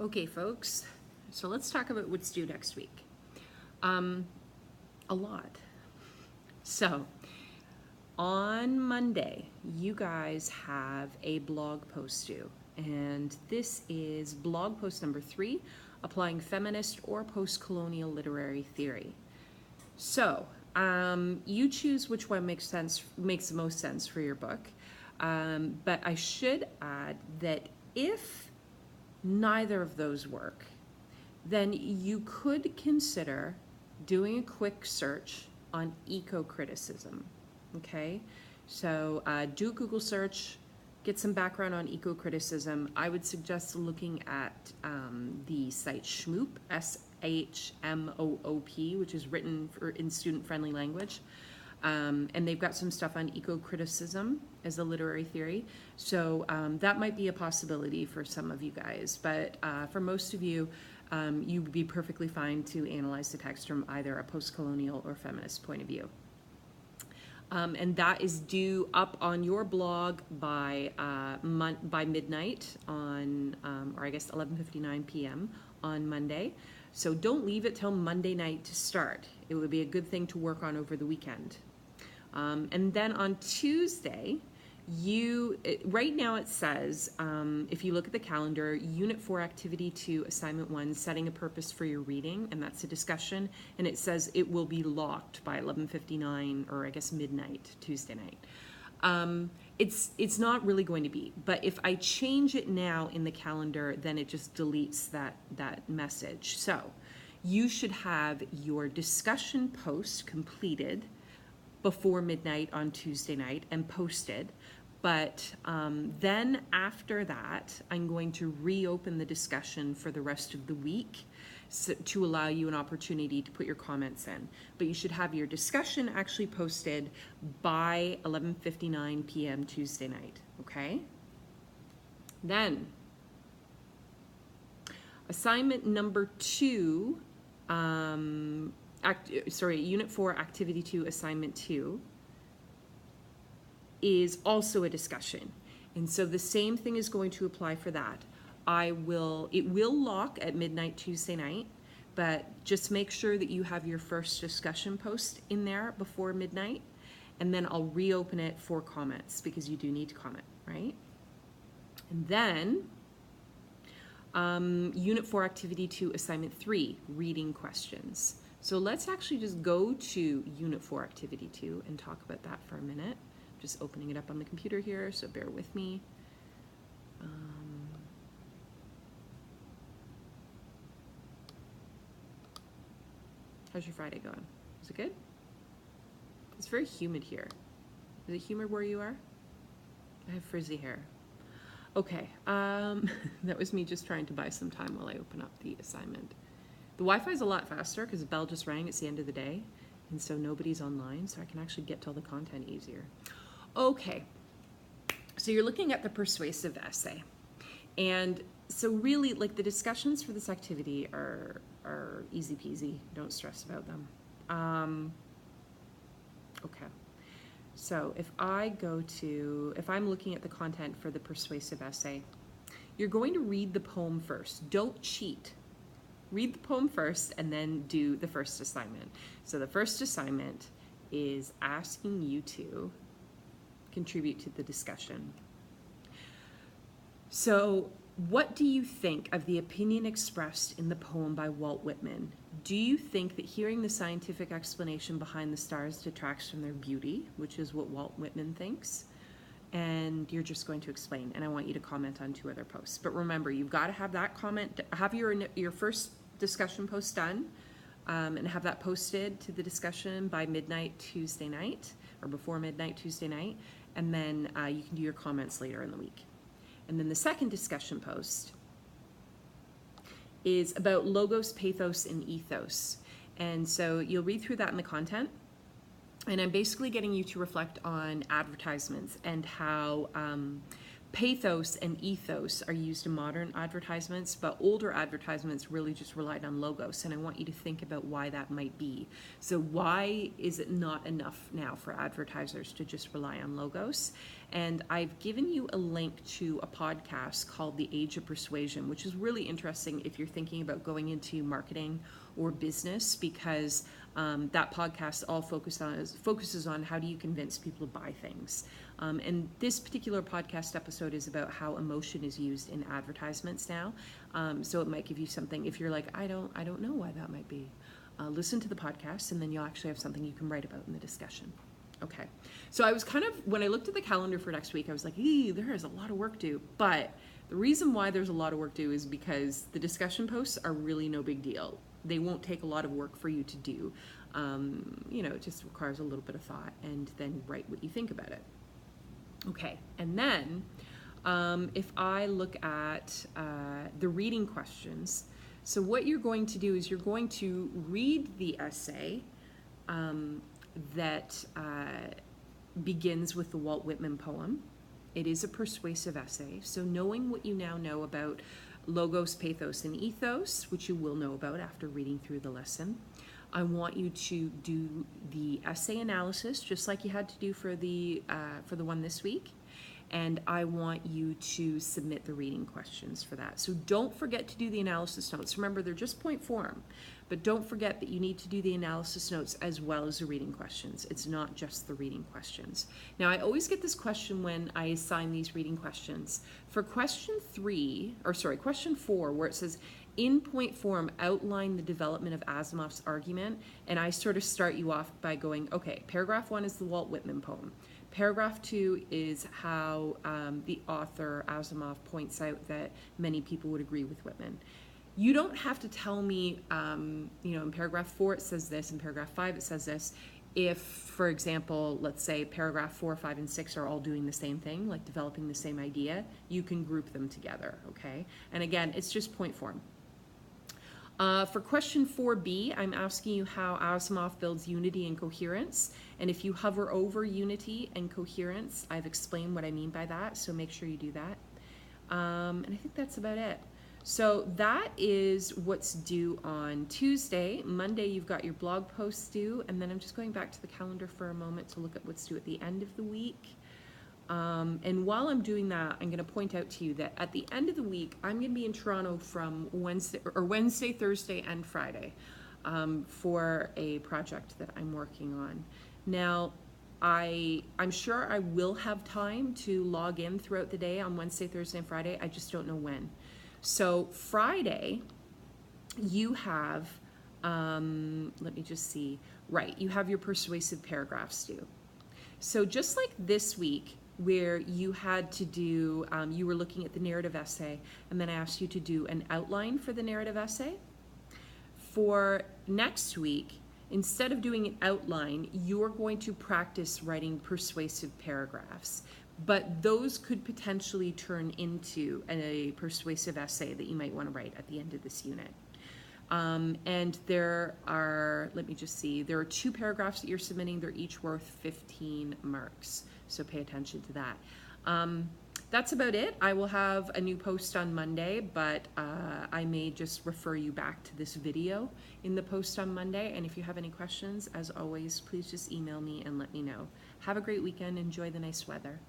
Okay, folks, so let's talk about what's due next week. A lot. So, on Monday, you guys have a blog post due, and this is blog post number 3, applying feminist or post-colonial literary theory. So, you choose which one makes the most sense for your book. But I should add that if neither of those work, then you could consider doing a quick search on eco-criticism, okay? So do a Google search, get some background on eco-criticism. I would suggest looking at the site Shmoop, S-H-M-O-O-P, which is written in student-friendly language. And they've got some stuff on eco-criticism as a literary theory. So that might be a possibility for some of you guys. But for most of you, you would be perfectly fine to analyze the text from either a post-colonial or feminist point of view. And that is due up on your blog by midnight on, or I guess 11:59 p.m. on Monday. So don't leave it till Monday night to start. It would be a good thing to work on over the weekend. And then on Tuesday, right now it says, if you look at the calendar, Unit 4, Activity 2, Assignment 1, Setting a Purpose for Your Reading, and that's a discussion, and it says it will be locked by 11:59, or I guess midnight, Tuesday night. It's not really going to be, but if I change it now in the calendar, then it just deletes that message. So you should have your discussion post completed before midnight on Tuesday night and posted. But then after that, I'm going to reopen the discussion for the rest of the week to allow you an opportunity to put your comments in. But you should have your discussion actually posted by 11:59 p.m. Tuesday night, okay? Then, assignment number 2, Unit 4, Activity 2, Assignment 2, is also a discussion. And so the same thing is going to apply for that. It will lock at midnight Tuesday night, but just make sure that you have your first discussion post in there before midnight, and then I'll reopen it for comments because you do need to comment, right? And then Unit 4, Activity 2, Assignment 3, Reading Questions. So let's actually just go to Unit 4, Activity 2 and talk about that for a minute. Just opening it up on the computer here, so bear with me. How's your Friday going? Is it good? It's very humid here. Is it humid where you are? I have frizzy hair. Okay, that was me just trying to buy some time while I open up the assignment. The Wi-Fi is a lot faster because the bell just rang. It's the end of the day, and so nobody's online, so I can actually get to all the content easier. Okay, so you're looking at the persuasive essay. And so really, like, the discussions for this activity are easy peasy. Don't stress about them. Okay, so if I'm looking at the content for the persuasive essay, you're going to read the poem first. Don't cheat. Read the poem first and then do the first assignment. So the first assignment is asking you to contribute to the discussion. So, what do you think of the opinion expressed in the poem by Walt Whitman? Do you think that hearing the scientific explanation behind the stars detracts from their beauty, which is what Walt Whitman thinks? And you're just going to explain, and I want you to comment on 2 other posts. But remember, you've got to have that comment, have your first discussion post done, and have that posted to the discussion by midnight Tuesday night, or before midnight Tuesday night, and then you can do your comments later in the week. And then the second discussion post is about logos, pathos, and ethos. And so you'll read through that in the content, and I'm basically getting you to reflect on advertisements and how Pathos and ethos are used in modern advertisements, but older advertisements really just relied on logos. And I want you to think about why that might be. So why is it not enough now for advertisers to just rely on logos? And I've given you a link to a podcast called The Age of Persuasion, which is really interesting if you're thinking about going into marketing or business, because that podcast all focuses on how do you convince people to buy things. And this particular podcast episode is about how emotion is used in advertisements now. So it might give you something if you're like, I don't know why that might be. Listen to the podcast, and then you'll actually have something you can write about in the discussion. Okay. So I was when I looked at the calendar for next week, I was like, there is a lot of work due. But the reason why there's a lot of work due is because the discussion posts are really no big deal. They won't take a lot of work for you to do. It just requires a little bit of thought, and then write what you think about it. Okay, and then if I look at the reading questions, so what you're going to do is you're going to read the essay that begins with the Walt Whitman poem. It is a persuasive essay, so knowing what you now know about logos, pathos, and ethos, which you will know about after reading through the lesson, I want you to do the essay analysis, just like you had to do for the one this week. And I want you to submit the reading questions for that. So don't forget to do the analysis notes. Remember, they're just point form, but don't forget that you need to do the analysis notes as well as the reading questions. It's not just the reading questions. Now, I always get this question when I assign these reading questions. For question 4, where it says, in point form, outline the development of Asimov's argument, and I sort of start you off by going, okay, paragraph 1 is the Walt Whitman poem. Paragraph 2 is how the author, Asimov, points out that many people would agree with Whitman. You don't have to tell me, in paragraph 4 it says this, in paragraph 5 it says this. If, for example, let's say paragraph 4, 5, and 6 are all doing the same thing, like developing the same idea, you can group them together, okay? And again, it's just point form. For question 4b, I'm asking you how Asimov builds unity and coherence. And if you hover over unity and coherence, I've explained what I mean by that, so make sure you do that. And I think that's about it. So that is what's due on Tuesday. Monday, you've got your blog posts due, and then I'm just going back to the calendar for a moment to look at what's due at the end of the week. And while I'm doing that, I'm going to point out to you that at the end of the week, I'm going to be in Toronto from Wednesday, Thursday, and Friday for a project that I'm working on. Now, I'm sure I will have time to log in throughout the day on Wednesday, Thursday, and Friday. I just don't know when. So Friday, you have, let me just see, right, you have your persuasive paragraphs due. So just like this week, where you had to do, you were looking at the narrative essay, and then I asked you to do an outline for the narrative essay. For next week, instead of doing an outline, you're going to practice writing persuasive paragraphs. But those could potentially turn into a persuasive essay that you might want to write at the end of this unit. And there are, let me just see, there are 2 paragraphs that you're submitting. They're each worth 15 marks. So pay attention to that. That's about it. I will have a new post on Monday, but I may just refer you back to this video in the post on Monday. And if you have any questions, as always, please just email me and let me know. Have a great weekend. Enjoy the nice weather.